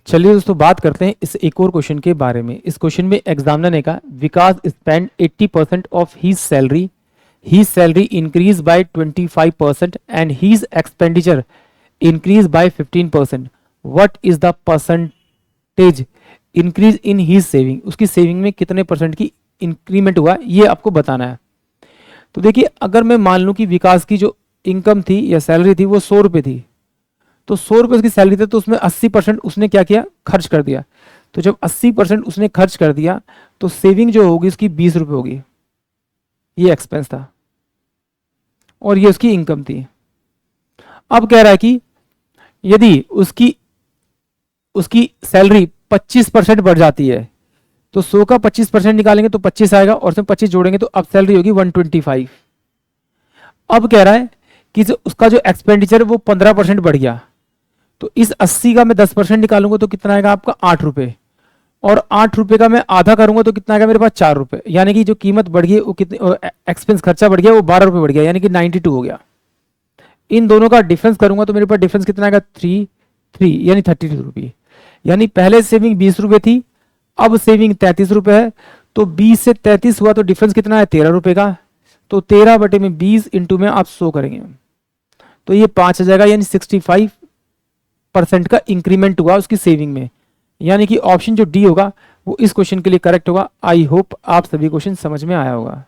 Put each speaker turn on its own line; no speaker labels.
चलिए दोस्तों बात करते हैं इस एक और क्वेश्चन के बारे में। इस क्वेश्चन में एग्जामिनर ने कहा Vikas spend 80% of his salary increase by 25% and his expenditure increase by 15%। What is the percentage increase in his saving? उसकी सेविंग में कितने परसेंट की इंक्रीमेंट हुआ ये आपको बताना है। तो देखिए, अगर मैं मान लूं कि विकास की जो इनकम थी या सैलरी थी वो 100 रुपये थी, तो 100 रुपये उसकी सैलरी थी, तो उसमें 80% उसने क्या किया, खर्च कर दिया। तो जब 80% उसने खर्च कर दिया तो सेविंग जो होगी उसकी 20 रुपये होगी। ये एक्सपेंस था और ये उसकी इनकम थी। अब कह रहा है कि यदि उसकी उसकी सैलरी 25% बढ़ जाती है तो 100 का 25% निकालेंगे तो 25 आएगा और उसमें 25 जोड़ेंगे तो अब सैलरी होगी 125। अब कह रहा है कि उसका जो एक्सपेंडिचर वो 15% बढ़ गया, तो इस 80 का मैं 10% निकालूंगा तो कितना आएगा आपका 8 रुपये, और 8 रुपये का मैं आधा करूंगा तो कितना आएगा मेरे पास 4 रुपये। यानी कि जो कीमत बढ़ गई वो कितनी, एक्सपेंस खर्चा बढ़ गया वो 12 रुपये बढ़ गया, यानी कि 92 हो गया। इन दोनों का डिफरेंस करूंगा तो मेरे पास डिफरेंस कितना आएगा 3 यानी 32 रुपये। यानी पहले सेविंग 20 रुपये थी, अब सेविंग 33 रुपये है, तो 20 से 33 हुआ तो डिफरेंस कितना है 13 रुपये का। तो 13 बटे में 20 इंटू में आप 100 करेंगे तो ये 5 आ जाएगा, यानी 65% का इंक्रीमेंट हुआ उसकी सेविंग में। यानी कि ऑप्शन जो डी होगा वो इस क्वेश्चन के लिए करेक्ट होगा। आई होप आप सभी क्वेश्चन समझ में आया होगा।